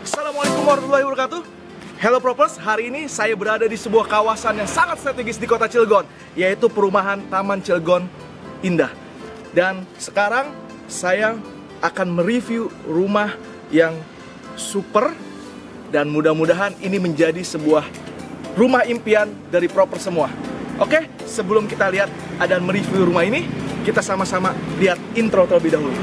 Assalamualaikum warahmatullahi wabarakatuh. Hello Propers, hari ini saya berada di sebuah kawasan yang sangat strategis di kota Cilegon, yaitu perumahan Taman Cilegon Indah. Dan sekarang saya akan mereview rumah yang super, dan mudah-mudahan ini menjadi sebuah rumah impian dari Propers semua. Oke, sebelum kita lihat dan mereview rumah ini, kita sama-sama lihat intro terlebih dahulu.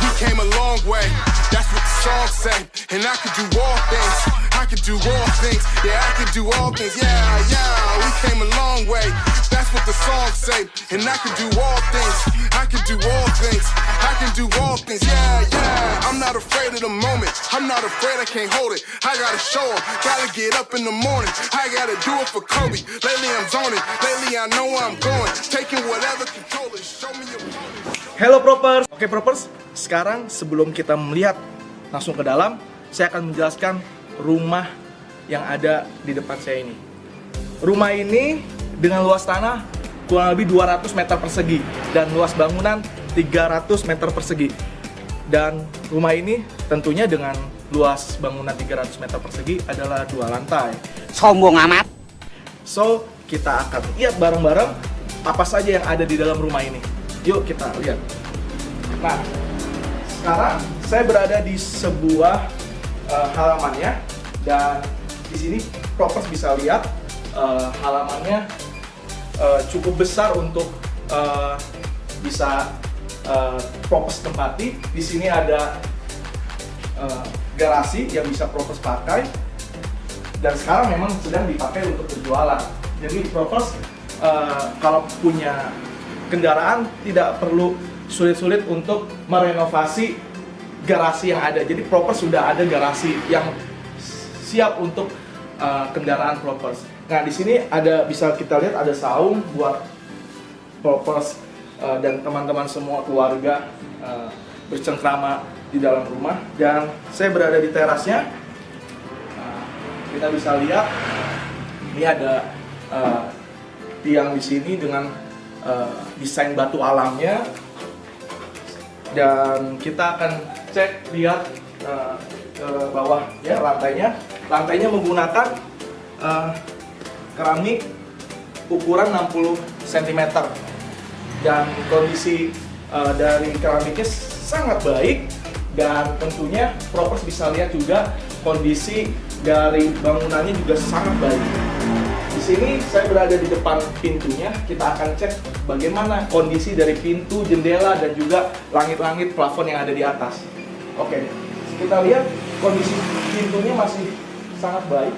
We came a long way, that's what the song say. And I could do all things, I could do all things. Yeah, I could do all things, yeah. We came a long way, that's what the song say. And I could do all things, I could do all things. I can do all things, yeah. I'm not afraid of the moment, I'm not afraid, I can't hold it. I gotta show 'em, gotta get up in the morning. I gotta do it for Kobe, lately I'm zoning. Lately I know where I'm going, taking whatever control is. Show me your promise. Hello Propers. Oke Propers, sekarang sebelum kita melihat langsung ke dalam, saya akan menjelaskan rumah yang ada di depan saya ini. Rumah ini dengan luas tanah kurang lebih 200 meter persegi dan luas bangunan 300 meter persegi. Dan rumah ini tentunya dengan luas bangunan 300 meter persegi adalah 2 lantai. Sombong amat. So, kita akan lihat bareng-bareng apa saja yang ada di dalam rumah ini. Yuk kita lihat. Nah, sekarang saya berada di sebuah halamannya, dan di sini Propers bisa lihat halamannya cukup besar untuk bisa Propers tempati. Di sini ada garasi yang bisa Propers pakai, dan sekarang memang sedang dipakai untuk berjualan. Jadi Propers kalau punya kendaraan tidak perlu sulit-sulit untuk merenovasi garasi yang ada. Jadi Propers sudah ada garasi yang siap untuk kendaraan Propers. Nah, di sini ada, bisa kita lihat ada saung buat Propers dan teman-teman semua keluarga bercengkrama di dalam rumah. Dan saya berada di terasnya. Kita bisa lihat ini ada tiang di sini dengan desain batu alamnya, dan kita akan cek lihat ke bawah ya, lantainya menggunakan keramik ukuran 60 cm, dan kondisi dari keramiknya sangat baik, dan tentunya Propers bisa lihat juga kondisi dari bangunannya juga sangat baik. Di sini saya berada di depan pintunya. Kita akan cek bagaimana kondisi dari pintu, jendela, dan juga langit-langit plafon yang ada di atas. Oke, kita lihat kondisi pintunya masih sangat baik,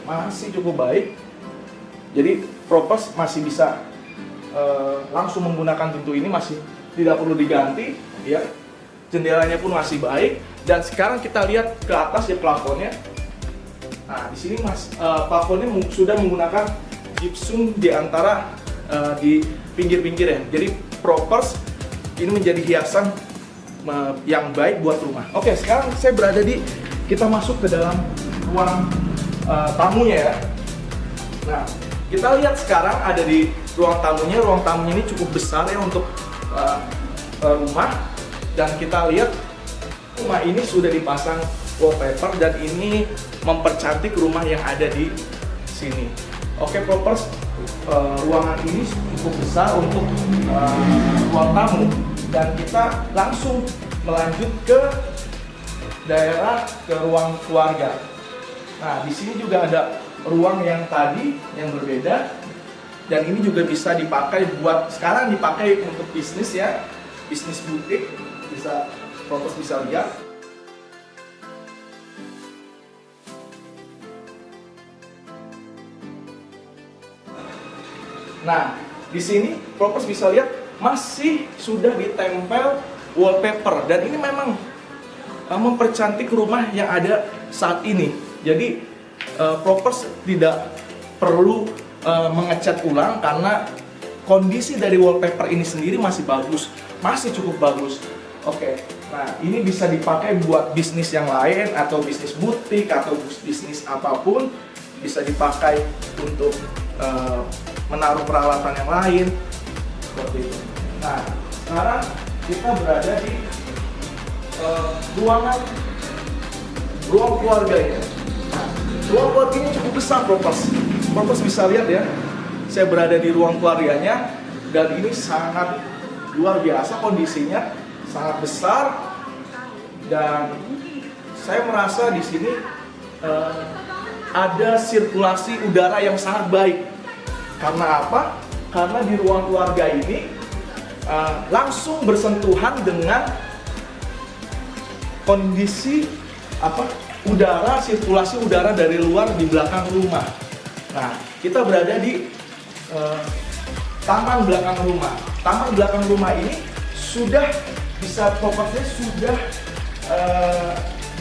masih cukup baik. Jadi Propers masih bisa langsung menggunakan pintu ini, masih tidak perlu diganti, ya. Jendelanya pun masih baik. Dan sekarang kita lihat ke atas ya, plafonnya. Nah, di sini plafonnya sudah menggunakan gypsum di antara di pinggir-pinggirnya. Jadi Propers ini menjadi hiasan yang baik buat rumah. Oke, sekarang saya berada kita masuk ke dalam ruang tamunya ya. Nah, kita lihat sekarang ada di ruang tamunya. Ruang tamunya ini cukup besar ya untuk rumah, dan kita lihat rumah ini sudah dipasang wallpaper, dan ini mempercantik rumah yang ada di sini. Oke Propers, ruangan ini cukup besar untuk ruang tamu, dan kita langsung melanjut ke ruang keluarga. Nah, di sini juga ada ruang yang tadi yang berbeda, dan ini juga bisa dipakai sekarang dipakai untuk bisnis ya, bisnis butik. Propers bisa lihat. Nah, di sini Propers bisa lihat masih sudah ditempel wallpaper, dan ini memang mempercantik rumah yang ada saat ini. Jadi Propers tidak perlu mengecat ulang, karena kondisi dari wallpaper ini sendiri masih bagus, masih cukup bagus. Oke, nah ini bisa dipakai buat bisnis yang lain, atau bisnis butik, atau bisnis apapun, bisa dipakai untuk menaruh peralatan yang lain, seperti itu. Nah, sekarang kita berada di ruangan ruang keluarganya. Nah, ruang keluarganya cukup besar, Propers bisa lihat ya, saya berada di ruang keluarganya dan ini sangat luar biasa kondisinya, sangat besar dan saya merasa di sini ada sirkulasi udara yang sangat baik. Karena apa? Karena di ruang keluarga ini langsung bersentuhan dengan kondisi udara, sirkulasi udara dari luar di belakang rumah. Nah, kita berada di taman belakang rumah. Taman belakang rumah ini sudah bisa propertinya sudah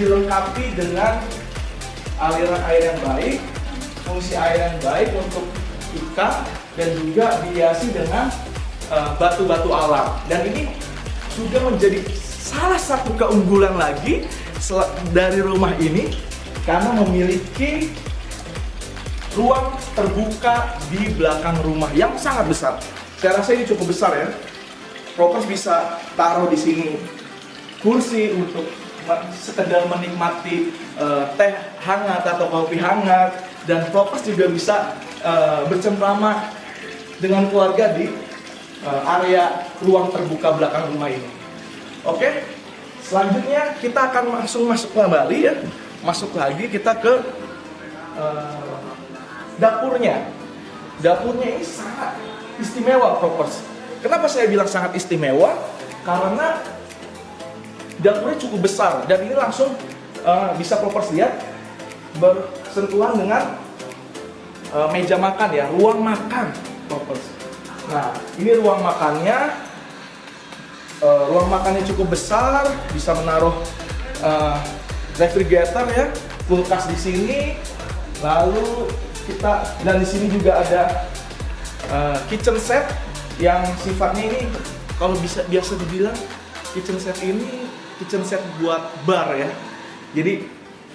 dilengkapi dengan aliran air yang baik, fungsi air yang baik untuk ikan dan juga dihiasi dengan batu-batu alam. Dan ini sudah menjadi salah satu keunggulan lagi dari rumah ini karena memiliki ruang terbuka di belakang rumah yang sangat besar. Saya rasa ini cukup besar ya. Propers bisa taruh di sini kursi untuk sekedar menikmati teh hangat atau kopi hangat, dan Propers juga bisa bercengkrama dengan keluarga di area ruang terbuka belakang rumah ini. Oke, selanjutnya kita akan langsung masuk kembali ya. Masuk lagi kita ke dapurnya. Dapurnya ini sangat istimewa, Propers. Kenapa saya bilang sangat istimewa? Karena dapurnya cukup besar dan ini langsung bisa Propers lihat bersentuhan dengan meja makan ya, ruang makan, Propers. Nah, ini ruang makannya. Ruang makannya cukup besar, bisa menaruh refrigerator ya, kulkas di sini. Lalu dan di sini juga ada kitchen set yang sifatnya ini kalau biasa dibilang kitchen set buat bar ya. Jadi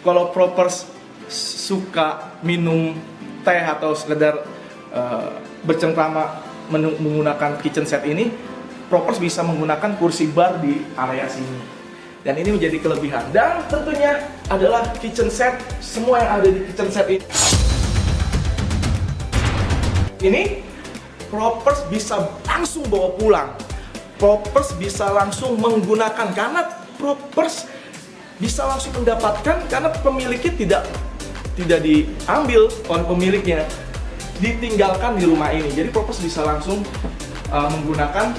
kalau Propers suka minum teh atau sekedar bercengkrama menggunakan kitchen set ini, Propers bisa menggunakan kursi bar di area sini. Dan ini menjadi kelebihan. Dan tentunya adalah kitchen set, semua yang ada di kitchen set ini. Ini Propers bisa langsung bawa pulang. Propers bisa langsung menggunakan karena Propers bisa langsung mendapatkan karena pemiliknya tidak diambil oleh pemiliknya, ditinggalkan di rumah ini. Jadi Propers bisa langsung menggunakan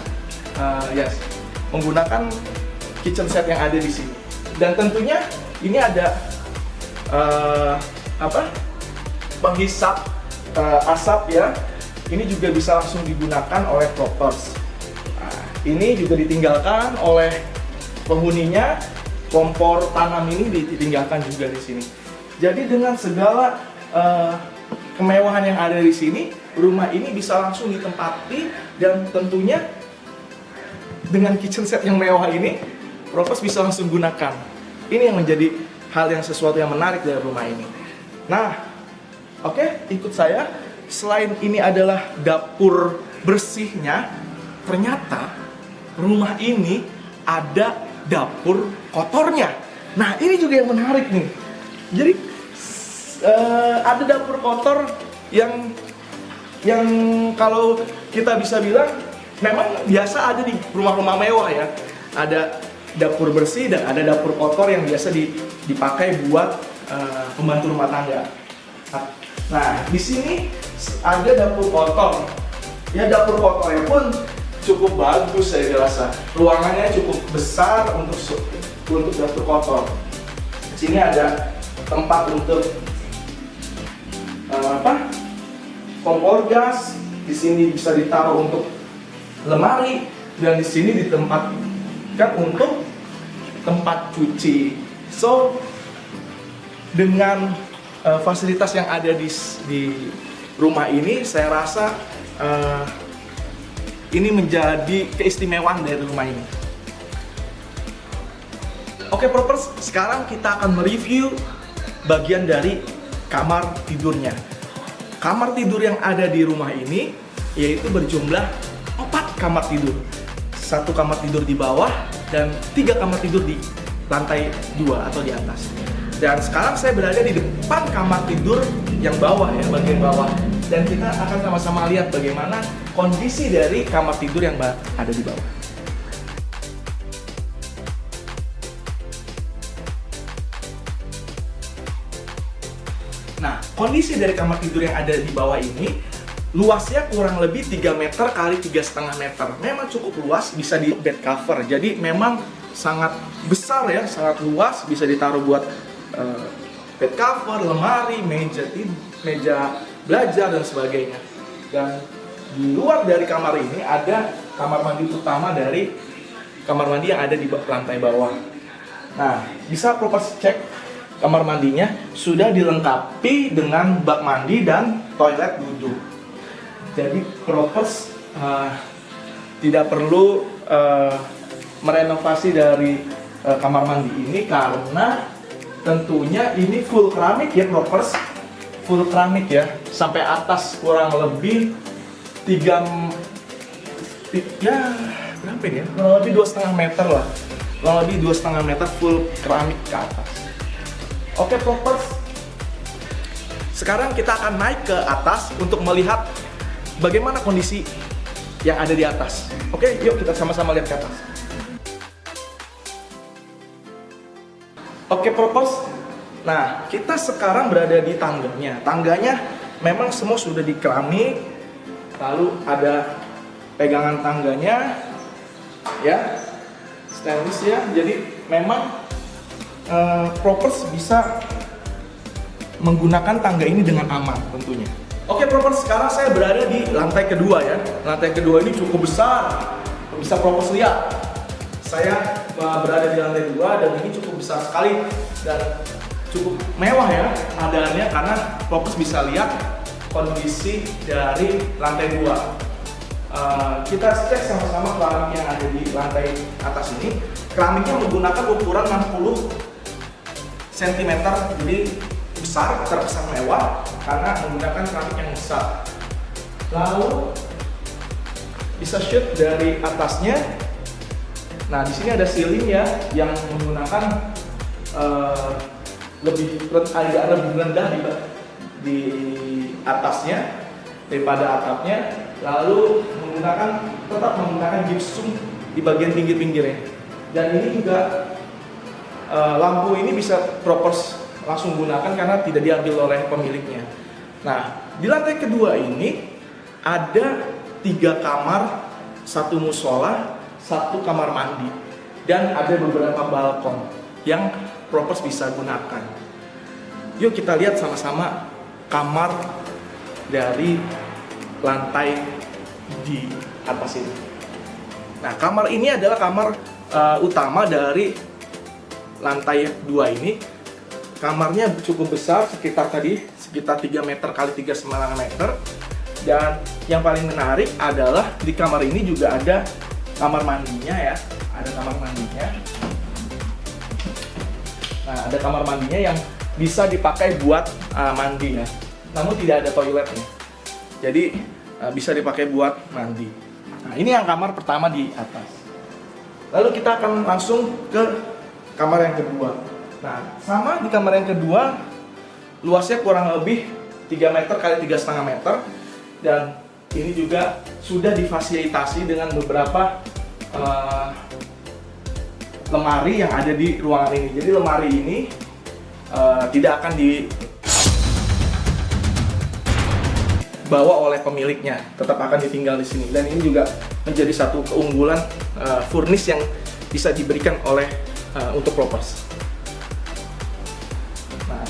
kitchen set yang ada di sini. Dan tentunya ini ada penghisap asap ya. Ini juga bisa langsung digunakan oleh Propers. Nah, ini juga ditinggalkan oleh penghuninya. Kompor tanam ini ditinggalkan juga di sini. Jadi dengan segala kemewahan yang ada di sini, rumah ini bisa langsung ditempati dan tentunya dengan kitchen set yang mewah ini, Propers bisa langsung gunakan. Ini yang menjadi hal yang sesuatu yang menarik dari rumah ini. Nah, oke, ikut saya. Selain ini adalah dapur bersihnya, ternyata rumah ini ada dapur kotornya. Nah, ini juga yang menarik nih. Jadi ada dapur kotor yang kalau kita bisa bilang memang biasa ada di rumah-rumah mewah ya. Ada dapur bersih dan ada dapur kotor yang biasa dipakai buat pembantu rumah tangga. Nah, di sini ada dapur kotor. Ya, dapur kotornya pun cukup bagus saya rasa. Ruangannya cukup besar untuk dapur kotor. Di sini ada tempat untuk kompor gas. Di sini bisa ditaruh untuk lemari dan di sini ditempatkan untuk tempat cuci. So, dengan fasilitas yang ada di rumah ini, saya rasa ini menjadi keistimewaan dari rumah ini. Oke, Propers, sekarang kita akan mereview bagian dari kamar tidurnya. Kamar tidur yang ada di rumah ini yaitu berjumlah 4 kamar tidur. 1 kamar tidur di bawah dan 3 kamar tidur di lantai 2 atau di atas. Dan sekarang saya berada di depan kamar tidur yang bawah ya, bagian bawah. Dan kita akan sama-sama lihat bagaimana kondisi dari kamar tidur yang ada di bawah. Nah, kondisi dari kamar tidur yang ada di bawah ini, luasnya kurang lebih 3 meter kali 3,5 meter. Memang cukup luas, bisa di bed cover. Jadi memang sangat besar ya, sangat luas, bisa ditaruh buat bed cover, lemari, meja belajar dan sebagainya. Dan di luar dari kamar ini ada kamar mandi utama dari kamar mandi yang ada di lantai bawah. Nah, bisa propers cek kamar mandinya sudah dilengkapi dengan bak mandi dan toilet duduk. Jadi propers tidak perlu merenovasi dari kamar mandi ini karena tentunya ini full keramik ya propers, full keramik ya, sampai atas kurang lebih 3 ya berapa ini ya? Kurang lebih 2,5 meter lah. Kurang lebih 2,5 meter full keramik ke atas. Oke propers, sekarang kita akan naik ke atas untuk melihat bagaimana kondisi yang ada di atas. Oke, yuk kita sama-sama lihat ke atas. Oke propers, nah kita sekarang berada di tangganya. Tangganya memang semua sudah di keramik, lalu ada pegangan tangganya, ya stainless ya. Jadi memang propers bisa menggunakan tangga ini dengan aman tentunya. Oke propers, sekarang saya berada di lantai kedua ya. Lantai kedua ini cukup besar, bisa propers lihat. Saya berada di lantai 2 dan ini cukup besar sekali dan cukup mewah ya keadaannya karena propers bisa lihat kondisi dari lantai 2. Kita cek sama-sama keramik yang ada di lantai atas ini. Keramiknya menggunakan ukuran 60 cm, jadi besar, terkesan mewah karena menggunakan keramik yang besar. Lalu bisa shoot dari atasnya. Nah, di sini ada ceiling ya yang menggunakan agak lebih rendah di atasnya daripada atapnya. Lalu tetap menggunakan gypsum di bagian pinggir-pinggirnya. Dan ini juga lampu ini bisa propers langsung gunakan karena tidak diambil oleh pemiliknya. Nah, di lantai kedua ini ada 3 kamar, 1 musola, 1 kamar mandi, dan ada beberapa balkon yang propers bisa gunakan. Yuk kita lihat sama-sama kamar dari lantai di atas ini. Nah, kamar ini adalah kamar utama dari lantai 2 ini. Kamarnya cukup besar, sekitar 3 meter kali 3,5 meter. Dan yang paling menarik adalah di kamar ini juga ada kamar mandinya ya. Ada kamar mandinya. Nah, ada kamar mandinya yang bisa dipakai buat mandi ya. Namun tidak ada toiletnya. Jadi bisa dipakai buat mandi. Nah, ini yang kamar pertama di atas. Lalu kita akan langsung ke kamar yang kedua. Nah, sama di kamar yang kedua, luasnya kurang lebih 3 meter kali 3,5 meter. Dan ini juga sudah difasilitasi dengan beberapa lemari yang ada di ruangan ini. Jadi lemari ini tidak akan dibawa oleh pemiliknya, tetap akan ditinggal di sini. Dan ini juga menjadi satu keunggulan furnish yang bisa diberikan oleh untuk propers. Nah,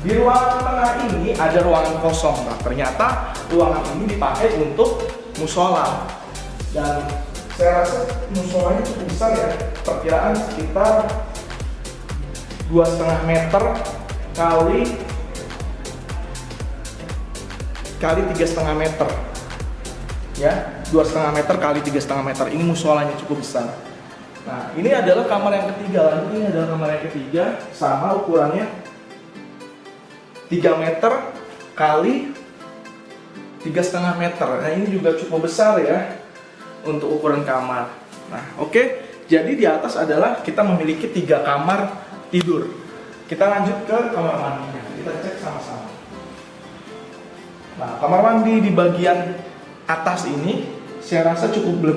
di ruangan tengah ini ada ruangan kosong. Nah, ternyata ruangan ini dipakai untuk musola. Dan saya rasa musolanya cukup besar ya. Perkiraan sekitar 2,5 meter kali 3,5 meter. Ya, 2,5 meter kali 3,5 meter. Ini musolanya cukup besar. Nah, ini adalah kamar yang ketiga. Lalu ini adalah kamar yang ketiga, sama ukurannya 3 meter kali 3,5 meter. Nah, ini juga cukup besar ya untuk ukuran kamar. Nah, oke. Jadi di atas adalah kita memiliki 3 kamar tidur. Kita lanjut ke kamar mandinya, kita cek sama-sama. Nah, kamar mandi di bagian atas ini saya rasa cukup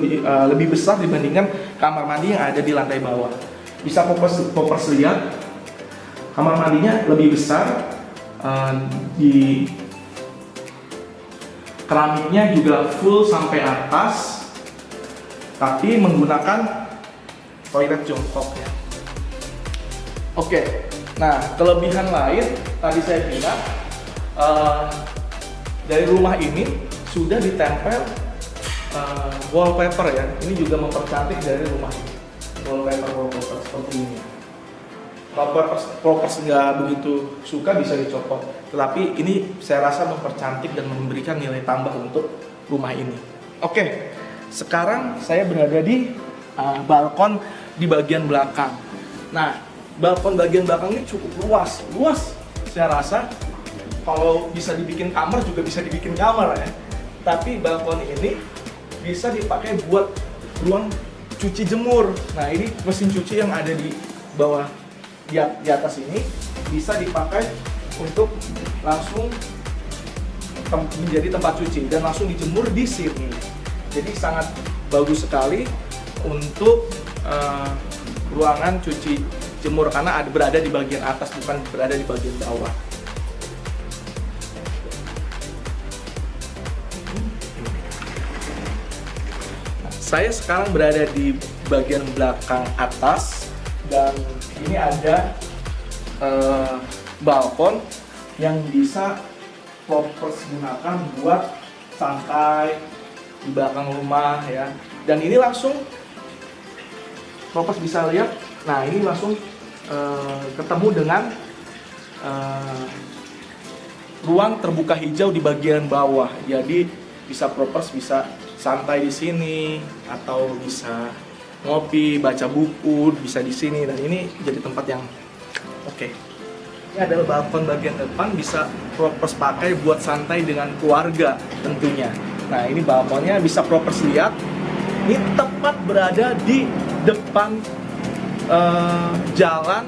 lebih besar dibandingkan kamar mandi yang ada di lantai bawah. Bisa popers lihat, kamar mandinya lebih besar, di keramiknya juga full sampai atas, tapi menggunakan toilet jongkok ya. Oke, nah kelebihan lain tadi saya bilang dari rumah ini sudah ditempel wallpaper ya. Ini juga mempercantik dari rumah ini. Wallpaper seperti ini. Wallpaper nggak begitu suka bisa dicopot, tetapi ini saya rasa mempercantik dan memberikan nilai tambah untuk rumah ini. Oke, sekarang saya berada di balkon di bagian belakang. Nah, balkon bagian belakang ini cukup luas. Saya rasa kalau bisa dibikin kamar juga bisa dibikin kamar ya. Tapi balkon ini bisa dipakai buat ruang cuci jemur. Nah, ini mesin cuci yang ada di bawah di atas ini bisa dipakai untuk langsung menjadi tempat cuci dan langsung dijemur di sini. Jadi sangat bagus sekali untuk ruangan cuci jemur karena berada di bagian atas, bukan berada di bagian bawah. Nah, saya sekarang berada di bagian belakang atas dan ini ada balkon yang bisa propers gunakan buat santai di belakang rumah ya. Dan ini langsung propers bisa lihat. Nah, ini langsung ketemu dengan ruang terbuka hijau di bagian bawah. Jadi bisa propers bisa santai di sini atau bisa ngopi, baca buku, bisa di sini. Dan ini jadi tempat yang oke. Ini adalah balkon bagian depan, bisa propers pakai buat santai dengan keluarga tentunya. Nah, ini balkonnya bisa propers lihat. Ini tepat berada di depan jalan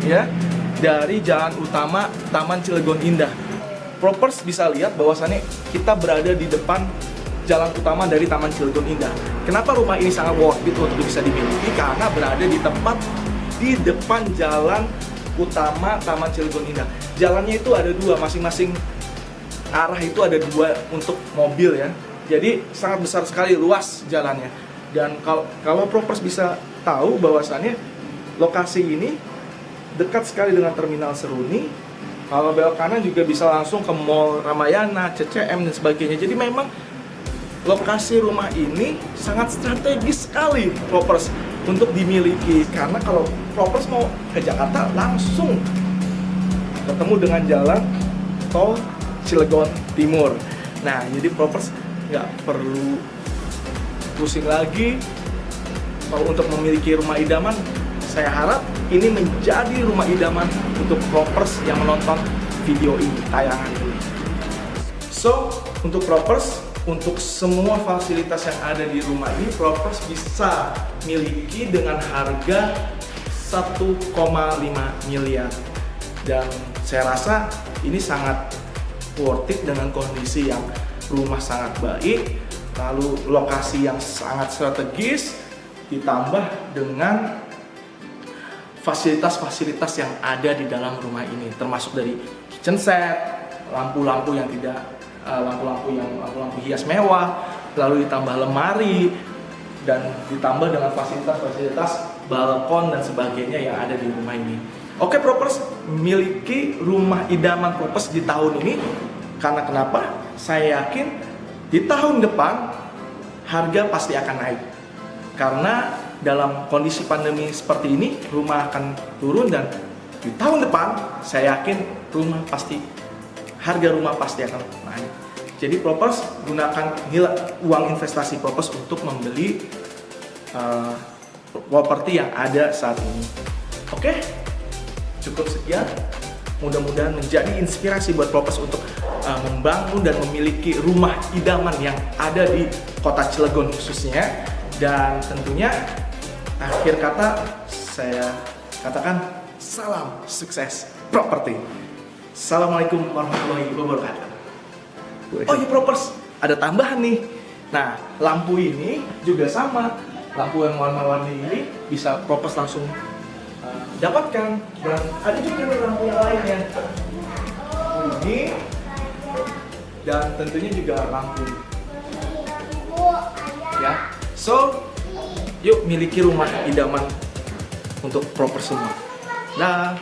ya, dari jalan utama Taman Cilegon Indah. Propers bisa lihat bahwasannya kita berada di depan jalan utama dari Taman Cilegon Indah. Kenapa rumah ini sangat worth it untuk bisa dimiliki? Karena berada di tempat di depan jalan utama Taman Cilegon Indah. Jalannya itu ada dua, masing-masing arah itu ada dua untuk mobil ya. Jadi sangat besar sekali, luas jalannya. Dan kalau propers bisa tahu bahwasannya lokasi ini dekat sekali dengan Terminal Seruni. Kalau belok kanan juga bisa langsung ke Mall Ramayana, CCM dan sebagainya. Jadi memang lokasi rumah ini sangat strategis sekali propers untuk dimiliki, karena kalau propers mau ke Jakarta langsung ketemu dengan jalan tol Cilegon Timur. Nah, jadi propers nggak perlu pusing lagi kalau untuk memiliki rumah idaman. Saya harap ini menjadi rumah idaman untuk propers yang menonton video ini, tayangan ini. So, untuk propers, untuk semua fasilitas yang ada di rumah ini, propers bisa miliki dengan harga 1,5 miliar. Dan saya rasa ini sangat worth it dengan kondisi yang rumah sangat baik, lalu lokasi yang sangat strategis, ditambah dengan fasilitas-fasilitas yang ada di dalam rumah ini, termasuk dari kitchen set, lampu-lampu yang tidak lampu hias mewah, lalu ditambah lemari, dan ditambah dengan fasilitas-fasilitas balkon dan sebagainya yang ada di rumah ini. Oke, propers miliki rumah idaman propers di tahun ini. Karena kenapa? Saya yakin di tahun depan harga pasti akan naik. Karena dalam kondisi pandemi seperti ini, rumah akan turun, dan di tahun depan saya yakin harga rumah pasti akan naik. Jadi propers gunakan uang investasi propers untuk membeli properti yang ada saat ini. Oke, cukup sekian. Mudah-mudahan menjadi inspirasi buat propers untuk membangun dan memiliki rumah idaman yang ada di kota Cilegon khususnya. Dan tentunya akhir kata saya katakan salam sukses. Property. Assalamualaikum warahmatullahi wabarakatuh. Oh iya Propers, ada tambahan nih. Nah, lampu ini juga sama. Lampu yang warna-warni ini bisa Propers langsung dapatkan. Dan ada juga nih lampu yang lainnya. Ini dan tentunya juga lampu. Ya, so yuk miliki rumah idaman untuk Propers semua. Nah.